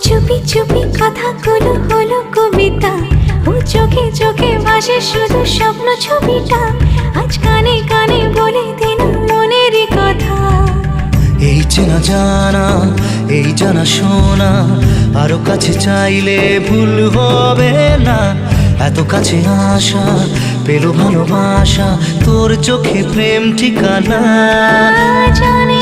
চুপি চুপি কথাগুলো হলো কবিতা, ও চোখে চোখে ভাসে শুধু স্বপ্ন ছবিটা। আজ কানে কানে বলে দিন মনেরই কথা। এই চেনা জানা, এই জানা শোনা, আরো কাছে চাইলে ভুল হবে না। এত কাছে আসা পেলো ভালোবাসা, তোর চোখে প্রেম ঠিকানা। জানি